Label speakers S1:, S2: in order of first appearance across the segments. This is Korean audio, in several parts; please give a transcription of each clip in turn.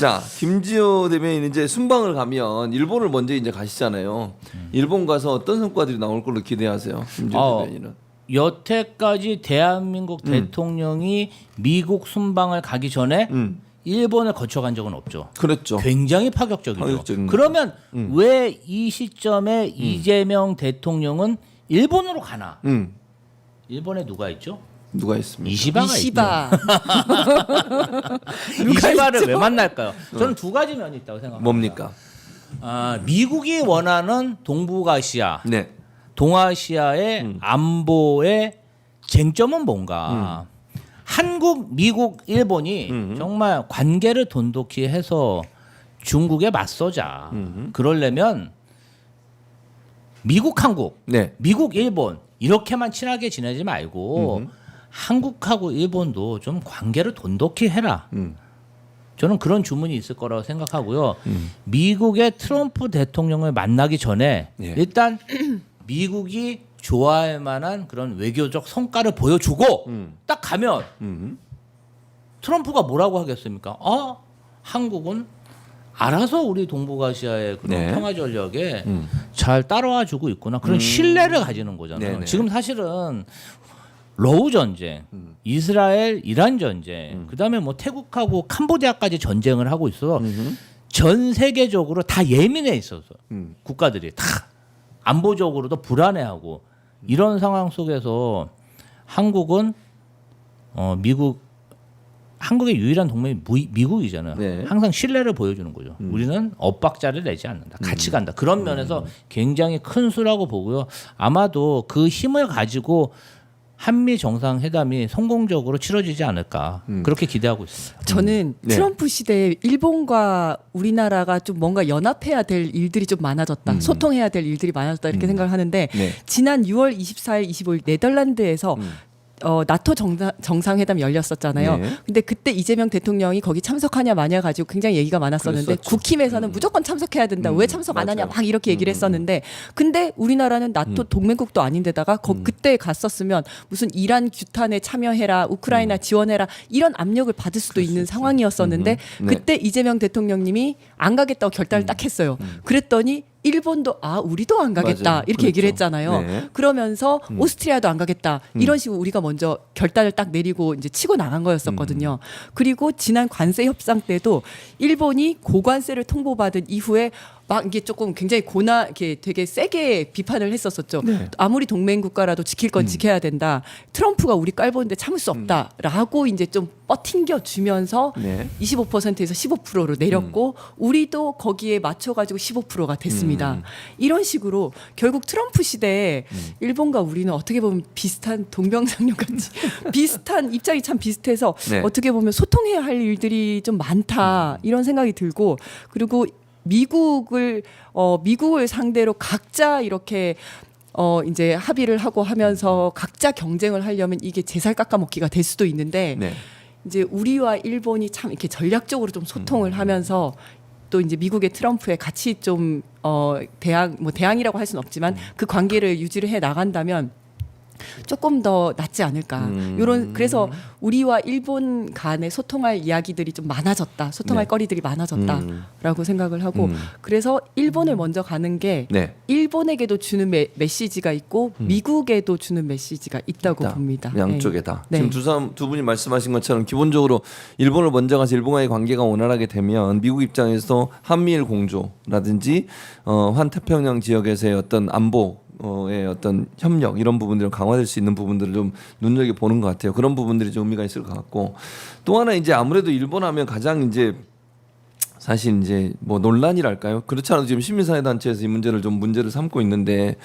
S1: 자, 김지호 대변인 이제 순방을 가면 일본을 먼저 이제 가시잖아요. 일본 가서 어떤 성과들이 나올 걸로 기대하세요, 김지호 대변인은?
S2: 여태까지 대한민국 대통령이 미국 순방을 가기 전에 일본을 거쳐간 적은 없죠.
S1: 그렇죠.
S2: 굉장히 파격적이죠.
S1: 파격적인
S2: 그러면 왜 이 시점에 이재명 대통령은 일본으로 가나? 일본에 누가 있죠?
S1: 누가 있습니까?
S2: 이시바가
S3: 이시바.
S2: 있죠. 이시바를 왜 만날까요? 저는 두 가지 면이 있다고 생각합니다.
S1: 뭡니까?
S2: 미국이 원하는 동북아시아,
S1: 네.
S2: 동아시아의 안보의 쟁점은 뭔가? 한국, 미국, 일본이 정말 관계를 돈독히 해서 중국에 맞서자. 그러려면 미국, 한국,
S1: 네.
S2: 미국, 일본 이렇게만 친하게 지내지 말고 한국하고 일본도 좀 관계를 돈독히 해라. 저는 그런 주문이 있을 거라고 생각하고요. 미국의 트럼프 대통령을 만나기 전에
S1: 예.
S2: 일단 미국이 좋아할 만한 그런 외교적 성과를 보여주고 딱 가면 트럼프가 뭐라고 하겠습니까? 한국은 알아서 우리 동북아시아의 그런
S1: 네.
S2: 평화 전략에 잘 따라와 주고 있구나. 그런 신뢰를 가지는 거잖아요.
S1: 네네.
S2: 지금 사실은 러우 전쟁, 이스라엘 이란 전쟁, 그다음에 뭐 태국하고 캄보디아까지 전쟁을 하고 있어서 전 세계적으로 다 예민해 있어서 국가들이 다 안보적으로도 불안해하고 이런 상황 속에서 한국은 한국의 유일한 동맹이 미국이잖아요.
S1: 네.
S2: 항상 신뢰를 보여주는 거죠. 우리는 엇박자를 내지 않는다. 같이 간다. 그런 면에서 굉장히 큰 수라고 보고요. 아마도 그 힘을 가지고 한미 정상회담이 성공적으로 치러지지 않을까 그렇게 기대하고 있습니다.
S3: 저는
S1: 네.
S3: 트럼프 시대에 일본과 우리나라가 좀 뭔가 연합해야 될 일들이 좀 많아졌다. 소통해야 될 일들이 많아졌다 이렇게 생각을 하는데
S1: 네.
S3: 지난 6월 24일, 25일 네덜란드에서 나토 정상회담 열렸었잖아요.
S1: 네.
S3: 근데 그때 이재명 대통령이 거기 참석하냐 마냐 가지고 굉장히 얘기가 많았었는데
S1: 그랬었죠.
S3: 국힘에서는 무조건 참석해야 된다. 왜 참석 안 하냐
S1: 맞아요.
S3: 막 이렇게 얘기를 했었는데 근데 우리나라는 나토 동맹국도 아닌데다가 그때 갔었으면 무슨 이란 규탄에 참여해라, 우크라이나 지원해라 이런 압력을 받을 수도 있는 상황이었었는데
S1: 네.
S3: 그때 이재명 대통령님이 안 가겠다고 결단을 딱 했어요. 그랬더니 일본도 우리도 안 가겠다
S1: 맞아요.
S3: 이렇게 얘기를
S1: 그렇죠.
S3: 했잖아요.
S1: 네.
S3: 그러면서 오스트리아도 안 가겠다 이런 식으로 우리가 먼저 결단을 딱 내리고 이제 치고 나간 거였었거든요. 그리고 지난 관세 협상 때도 일본이 고관세를 통보받은 이후에 막 이게 조금 굉장히 이렇게 되게 세게 비판을 했었었죠.
S1: 네.
S3: 아무리 동맹 국가라도 지킬 건 지켜야 된다. 트럼프가 우리 깔보는데 참을 수 없다라고 이제 좀 뻗팅겨 주면서
S1: 네.
S3: 25%에서 15%로 내렸고 우리도 거기에 맞춰가지고 15%가 됐습니다. 이런 식으로 결국 트럼프 시대에 일본과 우리는 어떻게 보면 비슷한 동병상련같이 비슷한 입장이 참 비슷해서
S1: 네.
S3: 어떻게 보면 소통해야 할 일들이 좀 많다 이런 생각이 들고 그리고 미국을 상대로 각자 이렇게 이제 합의를 하고 하면서 각자 경쟁을 하려면 이게 제살 깎아먹기가 될 수도 있는데
S1: 네.
S3: 이제 우리와 일본이 참 이렇게 전략적으로 좀 소통을 하면서 또 이제 미국의 트럼프에 같이 좀 대항이라고 할 수는 없지만 그 관계를 유지를 해 나간다면 조금 더 낫지 않을까. 그래서 우리와 일본 간에 소통할 이야기들이 좀 많아졌다. 소통할
S1: 네.
S3: 거리들이 많아졌다라고 생각을 하고 그래서 일본을 먼저 가는 게
S1: 네.
S3: 일본에게도 주는 메시지가 있고 미국에도 주는 메시지가 있다고 봅니다.
S1: 양쪽에다.
S3: 네.
S1: 지금 두 분이 말씀하신 것처럼 기본적으로 일본을 먼저 가서 일본과의 관계가 원활하게 되면 미국 입장에서 한미일 공조라든지 환태평양 지역에서의 어떤 안보의 어떤 협력 이런 부분들은 강화될 수 있는 부분들을 좀 눈여겨 보는 것 같아요. 그런 부분들이 좀 의미가 있을 것 같고 또 하나 이제 아무래도 일본 하면 가장 이제 사실 이제 뭐 논란이랄까요? 그렇지 않아도 지금 시민사회단체에서 이 문제를 삼고 있는데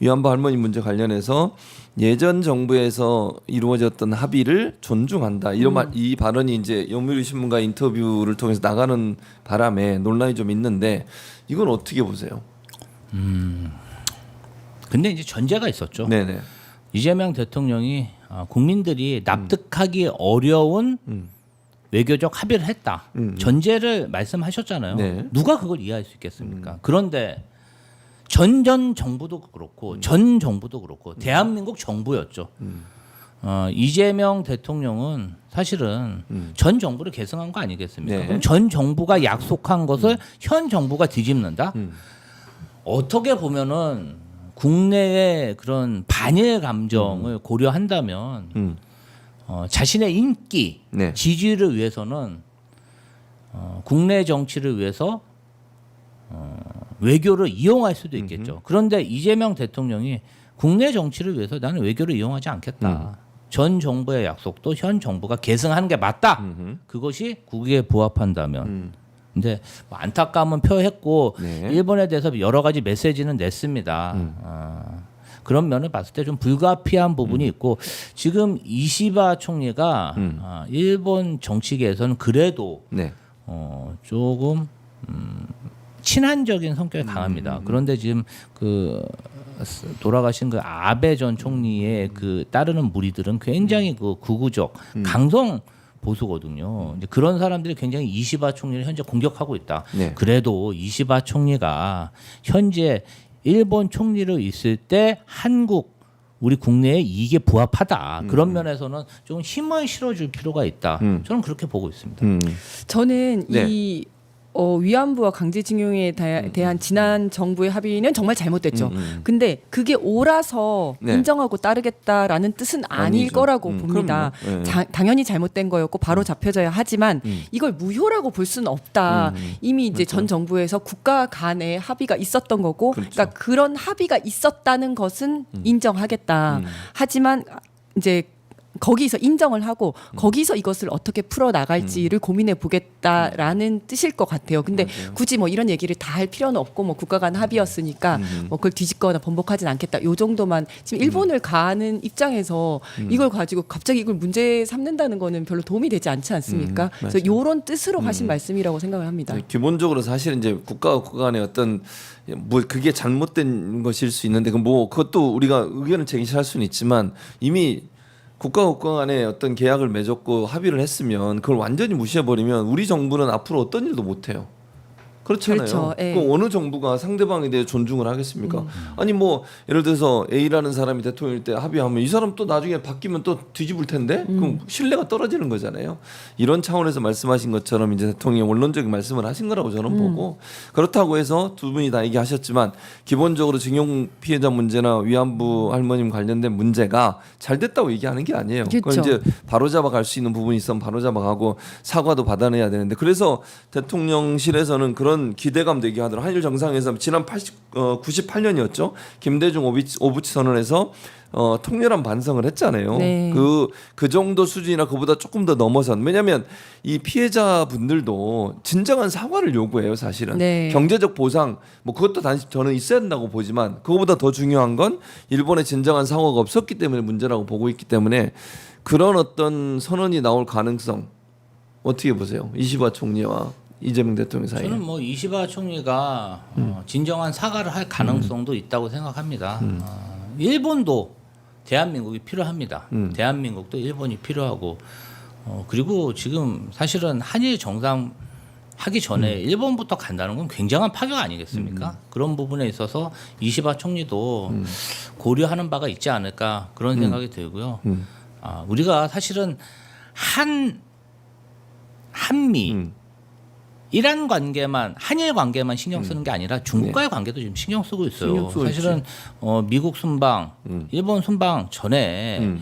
S1: 위안부 할머니 문제 관련해서 예전 정부에서 이루어졌던 합의를 존중한다. 이 발언이 이제 요미우리 신문과 인터뷰를 통해서 나가는 바람에 논란이 좀 있는데 이건 어떻게 보세요?
S2: 근데 이제 전제가 있었죠.
S1: 네네.
S2: 이재명 대통령이 국민들이 납득하기 어려운 외교적 합의를 했다. 전제를 말씀하셨잖아요.
S1: 네.
S2: 누가 그걸 이해할 수 있겠습니까? 그런데 전 정부도 그렇고 전 정부도 그렇고 대한민국 정부였죠. 이재명 대통령은 사실은 전 정부를 계승한 거 아니겠습니까?
S1: 네.
S2: 그럼 전 정부가 약속한 것을 현 정부가 뒤집는다? 어떻게 보면은 국내의 그런 반일 감정을 고려한다면 자신의 인기,
S1: 네.
S2: 지지를 위해서는 국내 정치를 위해서 외교를 이용할 수도 있겠죠. 그런데 이재명 대통령이 국내 정치를 위해서 나는 외교를 이용하지 않겠다. 전 정부의 약속도 현 정부가 계승하는 게 맞다. 그것이 국익에 부합한다면. 근데 뭐 안타까움은 표했고
S1: 네.
S2: 일본에 대해서 여러 가지 메시지는 냈습니다. 그런 면을 봤을 때 좀 불가피한 부분이 있고 지금 이시바 총리가 일본 정치계에서는 그래도
S1: 네.
S2: 조금 친한적인 성격이 강합니다. 그런데 지금 그 돌아가신 그 아베 전 총리의 그 따르는 무리들은 굉장히 그 극우적 강성 보수거든요. 이제 그런 사람들이 굉장히 이시바 총리를 현재 공격하고 있다.
S1: 네.
S2: 그래도 이시바 총리가 현재 일본 총리로 있을 때 한국 우리 국내에 이게 부합하다. 그런 면에서는 좀 힘을 실어줄 필요가 있다. 저는 그렇게 보고 있습니다.
S3: 저는
S1: 네.
S3: 이 위안부와 강제징용에 대한 지난 정부의 합의는 정말 잘못됐죠. 근데 그게 옳아서
S1: 네.
S3: 인정하고 따르겠다라는 뜻은 아닐
S1: 아니죠.
S3: 거라고 봅니다.
S1: 그럼요. 네.
S3: 당연히 잘못된 거였고 바로 잡혀져야 하지만 이걸 무효라고 볼 수는 없다. 이미 이제 전 정부에서 국가 간의 합의가 있었던 거고,
S1: 그렇죠.
S3: 그러니까 그런 합의가 있었다는 것은 인정하겠다. 하지만 이제 거기서 인정을 하고 거기서 이것을 어떻게 풀어 나갈지를 고민해 보겠다라는 뜻일 것 같아요. 근데 굳이 뭐 이런 얘기를 다 할 필요는 없고 뭐 국가 간 합의였으니까 뭐 그걸 뒤집거나 번복하진 않겠다. 요 정도만 지금 일본을 가는 입장에서 이걸 가지고 갑자기 이걸 문제 삼는다는 거는 별로 도움이 되지 않지 않습니까? 그래서 요런 뜻으로 하신 말씀이라고 생각을 합니다.
S1: 기본적으로 사실은 이제 국가와 국가 간의 어떤 뭐 그게 잘못된 것일 수 있는데 뭐 그것도 우리가 의견을 제기할 수는 있지만 이미 국가와 국가 간에 어떤 계약을 맺었고 합의를 했으면 그걸 완전히 무시해버리면 우리 정부는 앞으로 어떤 일도 못해요. 그렇잖아요.
S3: 그렇죠. 예.
S1: 그 어느 정부가 상대방에 대해 존중을 하겠습니까? 아니 뭐 예를 들어서 A라는 사람이 대통령일 때 합의하면 이 사람 또 나중에 바뀌면 또 뒤집을 텐데 그럼 신뢰가 떨어지는 거잖아요. 이런 차원에서 말씀하신 것처럼 이제 대통령이 원론적인 말씀을 하신 거라고 저는 보고 그렇다고 해서 두 분이 다 얘기하셨지만 기본적으로 징용 피해자 문제나 위안부 할머님 관련된 문제가 잘 됐다고 얘기하는 게 아니에요. 그걸
S3: 그렇죠.
S1: 이제 바로잡아 갈 수 있는 부분이 있으면 바로잡아가고 사과도 받아내야 되는데 그래서 대통령실에서는 그런 기대감도 얘기하더라고요. 한일 정상회담 지난 98년이었죠. 김대중 오부치 선언에서 통렬한 반성을 했잖아요.
S3: 네.
S1: 그 정도 수준이나 그보다 조금 더 넘어선. 왜냐하면 이 피해자분들도 진정한 사과를 요구해요. 사실은
S3: 네.
S1: 경제적 보상 뭐 그것도 단지 저는 있어야 된다고 보지만 그거보다 더 중요한 건 일본의 진정한 사과가 없었기 때문에 문제라고 보고 있기 때문에 그런 어떤 선언이 나올 가능성 어떻게 보세요? 이시바 총리와 이재명 대통령 사이에.
S2: 저는 뭐 이시바 총리가 진정한 사과를 할 가능성도 있다고 생각합니다. 일본도 대한민국이 필요합니다. 대한민국도 일본이 필요하고 그리고 지금 사실은 한일 정상 하기 전에 일본부터 간다는 건 굉장한 파격 아니겠습니까? 그런 부분에 있어서 이시바 총리도 고려하는 바가 있지 않을까 그런 생각이 들고요. 우리가 사실은 한미 이란 관계만 한일 관계만 신경 쓰는 게 아니라 중국과의 관계도 지금 신경 쓰고 있어요.
S1: 신경 쓰고
S2: 사실은 미국 순방, 일본 순방 전에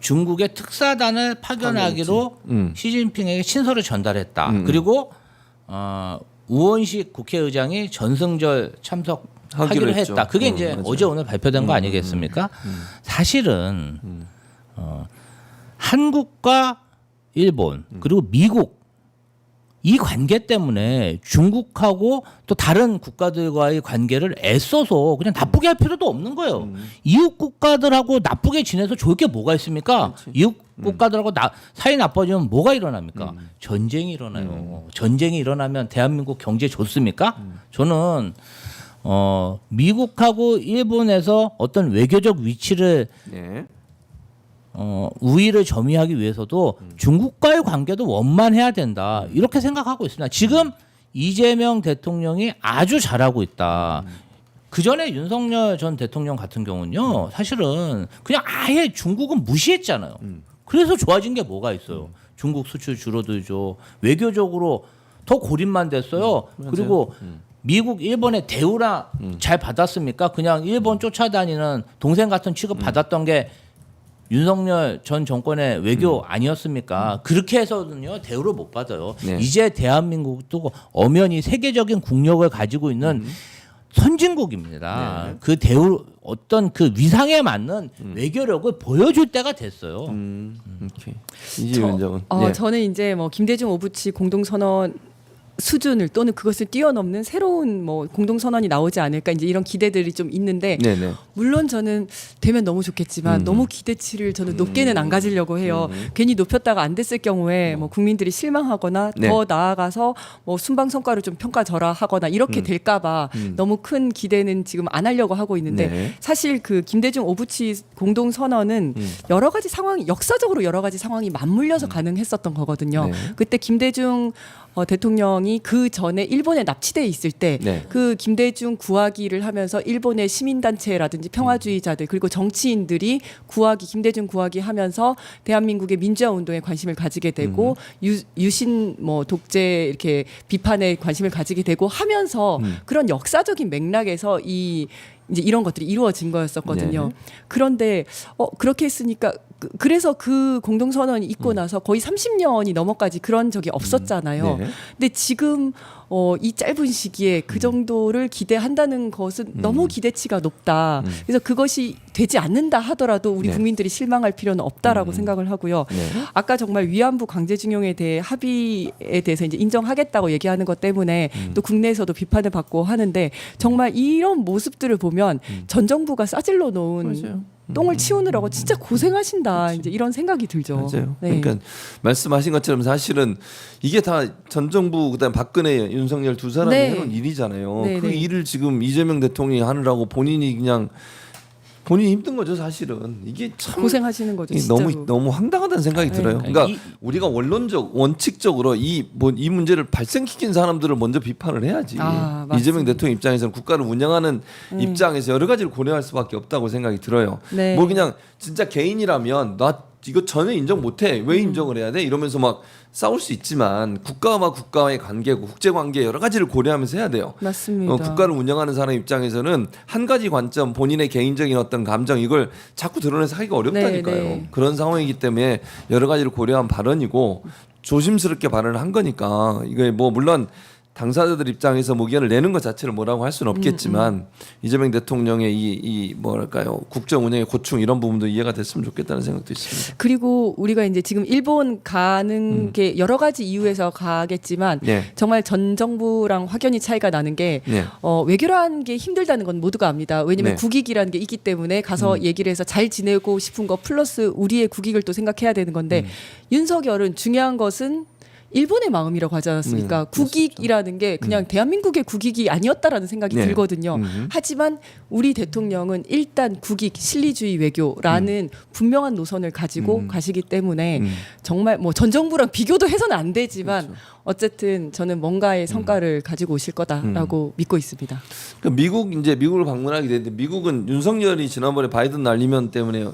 S2: 중국의 특사단을 파견하기로 시진핑에게 친서를 전달했다. 그리고 우원식 국회의장이 전승절 참석하기로
S1: 했죠.
S2: 했다. 그게 이제
S1: 맞아요.
S2: 어제 오늘 발표된 거 아니겠습니까? 사실은 한국과 일본 그리고 미국 이 관계 때문에 중국하고 또 다른 국가들과의 관계를 애써서 그냥 나쁘게 할 필요도 없는 거예요. 이웃 국가들하고 나쁘게 지내서 좋을 게 뭐가 있습니까? 이웃 국가들하고 사이 나빠지면 뭐가 일어납니까? 전쟁이 일어나요. 전쟁이 일어나면 대한민국 경제 좋습니까? 저는 미국하고 일본에서 어떤 외교적 위치를
S1: 네.
S2: 우위를 점유하기 위해서도 중국과의 관계도 원만해야 된다. 이렇게 생각하고 있습니다. 지금 이재명 대통령이 아주 잘하고 있다. 그 전에 윤석열 전 대통령 같은 경우는요, 사실은 그냥 아예 중국은 무시했잖아요. 그래서 좋아진 게 뭐가 있어요? 중국 수출 줄어들죠. 외교적으로 더 고립만 됐어요. 그리고 미국, 일본의 대우나 잘 받았습니까? 그냥 일본 쫓아다니는 동생 같은 취급 받았던 게 윤석열 전 정권의 외교 아니었습니까? 그렇게 해서는요 대우를 못 받아요.
S1: 네.
S2: 이제 대한민국도 엄연히 세계적인 국력을 가지고 있는 선진국입니다.
S1: 네.
S2: 그 대우 어떤 그 위상에 맞는 외교력을 보여줄 때가 됐어요.
S1: 오케이. 이제 위원장은
S3: 저는 이제 뭐 김대중 오부치 공동선언 수준을 또는 그것을 뛰어넘는 새로운 뭐 공동선언이 나오지 않을까 이제 이런 기대들이 좀 있는데
S1: 네네.
S3: 물론 저는 되면 너무 좋겠지만 너무 기대치를 저는 높게는 안 가지려고 해요. 괜히 높였다가 안 됐을 경우에 뭐 국민들이 실망하거나
S1: 네.
S3: 더 나아가서 뭐 순방 성과를 좀 평가절하하거나 이렇게 될까봐 너무 큰 기대는 지금 안 하려고 하고 있는데
S1: 네.
S3: 사실 그 김대중 오부치 공동선언은 여러 가지 상황이 역사적으로 여러 가지 상황이 맞물려서 가능했었던 거거든요.
S1: 네.
S3: 그때 김대중 대통령이 그 전에 일본에 납치돼 있을 때
S1: 네.
S3: 그 김대중 구하기를 하면서 일본의 시민단체라든지 평화주의자들 그리고 정치인들이 김대중 구하기 하면서 대한민국의 민주화 운동에 관심을 가지게 되고 유신 뭐 독재 이렇게 비판에 관심을 가지게 되고 하면서 그런 역사적인 맥락에서 이제 이런 것들이 이루어진 거였었거든요.
S1: 네.
S3: 그런데 그렇게 했으니까 그래서 그 공동선언이 있고 나서 거의 30년이 넘어까지 그런 적이 없었잖아요.
S1: 네.
S3: 근데 지금 이 짧은 시기에 그 정도를 기대한다는 것은 너무 기대치가 높다. 그래서 그것이 되지 않는다 하더라도 우리
S1: 네.
S3: 국민들이 실망할 필요는 없다라고 생각을 하고요.
S1: 네.
S3: 아까 정말 위안부 강제징용에 대해 합의에 대해서 이제 인정하겠다고 얘기하는 것 때문에 또 국내에서도 비판을 받고 하는데 정말 이런 모습들을 보면 전 정부가 싸질러 놓은
S1: 맞아요.
S3: 똥을 치우느라고 진짜 고생하신다. 이제 이런 생각이 들죠.
S1: 맞아요.
S3: 네.
S1: 그러니까 말씀하신 것처럼 사실은 이게 다 전 정부 그다음 박근혜, 윤석열 두 사람이
S3: 네.
S1: 해놓은 일이잖아요.
S3: 네,
S1: 그
S3: 네.
S1: 일을 지금 이재명 대통령이 하느라고 본인이 힘든 거죠, 사실은. 이게 참
S3: 고생하시는 거죠.
S1: 이게
S3: 진짜로.
S1: 너무 황당하다는 생각이
S3: 네.
S1: 들어요. 그러니까 우리가 원칙적으로 이 문제를 발생시킨 사람들을 먼저 비판을 해야지.
S3: 맞습니다.
S1: 이재명 대통령 입장에서는 국가를 운영하는 입장에서 여러 가지를 고려할 수밖에 없다고 생각이 들어요.
S3: 네.
S1: 뭐 그냥 진짜 개인이라면 나 이거 전혀 인정 못해. 왜 인정을 해야 돼? 이러면서 막 싸울 수 있지만 국가와 국가와의 관계고 국제 관계 여러 가지를 고려하면서 해야 돼요.
S3: 맞습니다.
S1: 국가를 운영하는 사람 입장에서는 한 가지 관점, 본인의 개인적인 어떤 감정 이걸 자꾸 드러내서 하기가 어렵다니까요.
S3: 네, 네.
S1: 그런 상황이기 때문에 여러 가지를 고려한 발언이고 조심스럽게 발언을 한 거니까 이게 뭐 물론 당사자들 입장에서 의견을 내는 것 자체를 뭐라고 할 수는 없겠지만 이재명 대통령의 이 뭐랄까요 국정 운영의 고충 이런 부분도 이해가 됐으면 좋겠다는 생각도 있습니다.
S3: 그리고 우리가 이제 지금 일본 가는 게 여러 가지 이유에서 가겠지만
S1: 네.
S3: 정말 전 정부랑 확연히 차이가 나는 게
S1: 네.
S3: 외교라는 게 힘들다는 건 모두가 압니다. 왜냐하면
S1: 네.
S3: 국익이라는 게 있기 때문에 가서 얘기를 해서 잘 지내고 싶은 거 플러스 우리의 국익을 또 생각해야 되는 건데 윤석열은 중요한 것은 일본의 마음이라고 하지 않았습니까? 국익이라는 게 그냥 대한민국의 국익이 아니었다라는 생각이
S1: 네.
S3: 들거든요. 하지만 우리 대통령은 일단 국익 실리주의 외교라는 분명한 노선을 가지고 가시기 때문에 정말 뭐 전 정부랑 비교도 해서는 안 되지만 어쨌든 저는 뭔가의 성과를 가지고 오실 거다라고 믿고 있습니다.
S1: 그러니까 미국을 방문하게 되는데 미국은 윤석열이 지난번에 바이든 날리면 때문에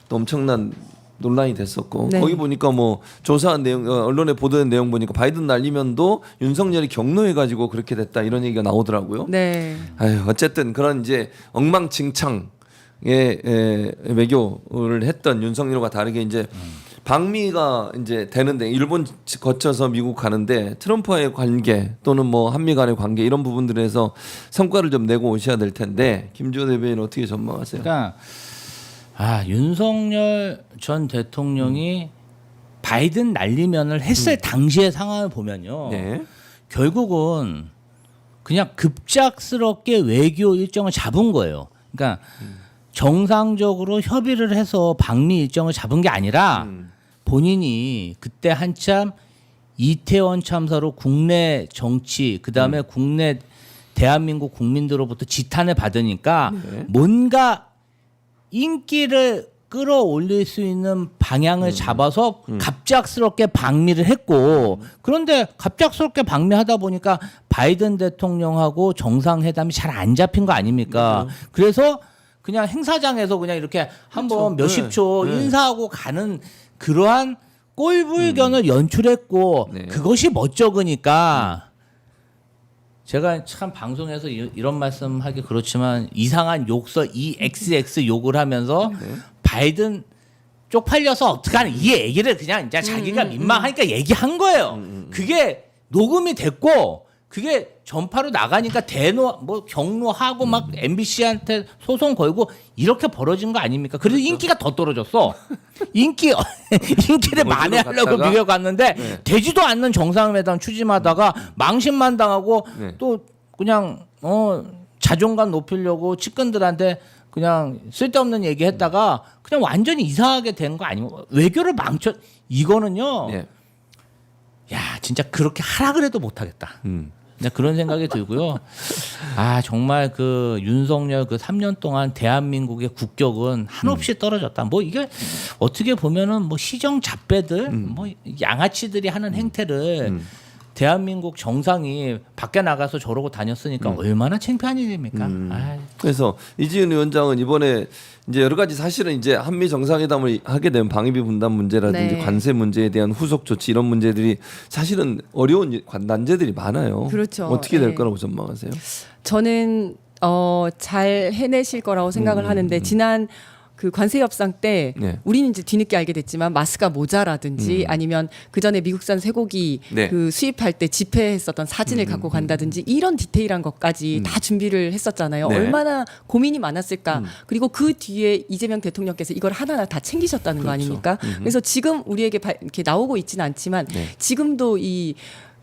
S1: 또 엄청난 논란이 됐었고
S3: 네.
S1: 거기 보니까 뭐 조사한 내용 언론에 보도된 내용 보니까 바이든 날리면도 윤석열이 격노해가지고 그렇게 됐다 이런 얘기가 나오더라고요.
S3: 네.
S1: 아유, 어쨌든 그런 이제 엉망진창의 외교를 했던 윤석열과 다르게 이제 방미가 이제 되는데 일본 거쳐서 미국 가는데 트럼프와의 관계 또는 뭐 한미 간의 관계 이런 부분들에서 성과를 좀 내고 오셔야 될 텐데 김주호 대변인 어떻게 전망하세요?
S2: 그러니까 윤석열 전 대통령이 바이든 날리면을 했을 당시의 상황을 보면요.
S1: 네.
S2: 결국은 그냥 급작스럽게 외교 일정을 잡은 거예요. 그러니까 정상적으로 협의를 해서 방미 일정을 잡은 게 아니라 본인이 그때 한참 이태원 참사로 국내 정치 그다음에 국내 대한민국 국민들로부터 지탄을 받으니까 뭔가 인기를 끌어올릴 수 있는 방향을 잡아서 갑작스럽게 방미를 했고 그런데 갑작스럽게 방미하다 보니까 바이든 대통령하고 정상회담이 잘 안 잡힌 거 아닙니까? 그래서 그냥 행사장에서 그냥 이렇게 한번 몇십 초 인사하고 가는 그러한 꼴불견을 연출했고
S1: 네.
S2: 그것이 멋쩍으니까 제가 참 방송에서 이런 말씀하기 그렇지만 이상한 욕설 EXX 욕을 하면서 바이든 쪽팔려서 어떡하는 이 얘기를 그냥 이제 자기가 민망하니까 얘기한 거예요. 그게 녹음이 됐고 그게 전파로 나가니까 뭐 경로하고 막 MBC한테 소송 걸고 이렇게 벌어진 거 아닙니까? 그래서 인기가 더 떨어졌어. 인기를 만회하려고
S1: 갔다가?
S2: 미국 갔는데
S1: 네.
S2: 되지도 않는 정상회담 추진하다가 망신만 당하고
S1: 네.
S2: 또 그냥 자존감 높이려고 측근들한테 그냥 쓸데없는 얘기했다가 그냥 완전히 이상하게 된 거 아니고 외교를 이거는요.
S1: 네.
S2: 야 진짜 그렇게 하라 그래도 못하겠다. 그냥 그런 생각이 들고요. 아 정말 그 윤석열 그 3년 동안 대한민국의 국격은 한없이 떨어졌다. 뭐 이게 어떻게 보면은 뭐 시정 잡배들, 뭐 양아치들이 하는 행태를 대한민국 정상이 밖에 나가서 저러고 다녔으니까 얼마나 창피한 일입니까? 아이.
S1: 그래서 이지은 위원장은 이번에 이제 여러 가지 사실은 이제 한미 정상회담을 하게 되면 방위비 분담 문제라든지
S3: 네.
S1: 관세 문제에 대한 후속 조치 이런 문제들이 사실은 어려운 난제들이 많아요.
S3: 그렇죠.
S1: 어떻게 될
S3: 네.
S1: 거라고 전망하세요?
S3: 저는 잘 해내실 거라고 생각을 하는데 지난 그 관세 협상 때
S1: 네.
S3: 우리는 이제 뒤늦게 알게 됐지만 마스가 모자라든지 아니면 그 전에 미국산 쇠고기
S1: 네.
S3: 그 수입할 때 집회했었던 사진을 갖고 간다든지 이런 디테일한 것까지 다 준비를 했었잖아요.
S1: 네.
S3: 얼마나 고민이 많았을까. 그리고 그 뒤에 이재명 대통령께서 이걸 하나하나 다 챙기셨다는 거
S1: 그렇죠.
S3: 아닙니까? 그래서 지금 우리에게 이렇게 나오고 있지는 않지만
S1: 네.
S3: 지금도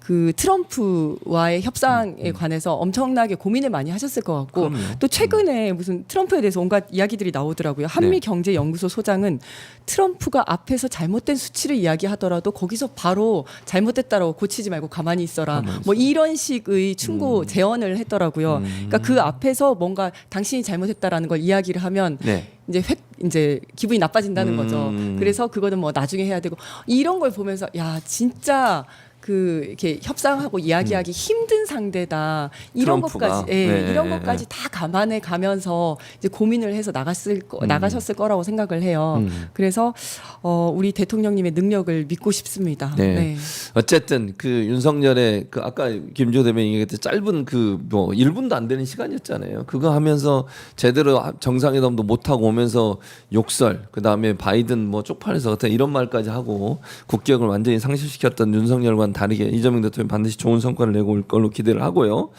S3: 그 트럼프와의 협상에 관해서 엄청나게 고민을 많이 하셨을 것 같고
S1: 그럼요.
S3: 또 최근에 무슨 트럼프에 대해서 온갖 이야기들이 나오더라고요. 한미경제연구소 소장은 트럼프가 앞에서 잘못된 수치를 이야기하더라도 거기서 바로 잘못됐다라고 고치지 말고 가만히 있어라. 뭐 이런 식의 충고 제언을 했더라고요. 그러니까 그 앞에서 뭔가 당신이 잘못했다라는 걸 이야기를 하면
S1: 네.
S3: 이제 기분이 나빠진다는 거죠. 그래서 그거는 뭐 나중에 해야 되고 이런 걸 보면서 야 진짜 이렇게 협상하고 이야기하기 힘든 상대다. 이런
S1: 트럼프가.
S3: 것까지,
S1: 네.
S3: 이런 것까지 다 감안해 가면서 이제 고민을 해서 나가셨을 거라고 생각을 해요. 그래서 우리 대통령님의 능력을 믿고 싶습니다.
S1: 네.
S3: 네.
S1: 어쨌든 그 윤석열의 그 아까 김조 대변인 얘기했듯 짧은 그 뭐 1분도 안 되는 시간이었잖아요. 그거 하면서 제대로 정상회담도 못 하고 오면서 욕설, 그다음에 바이든 뭐 쪽팔려서 같은 이런 말까지 하고 국격을 완전히 상실시켰던 윤석열과는 다르게 이재명 대통령 반드시 좋은 성과를 내고 올 걸로 기대를 하고요.